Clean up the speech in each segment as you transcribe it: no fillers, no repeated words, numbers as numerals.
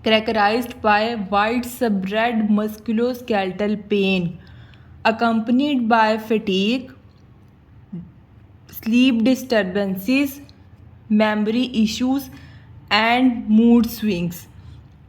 characterized by widespread musculoskeletal pain accompanied by fatigue, sleep disturbances, memory issues and mood swings۔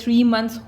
3 months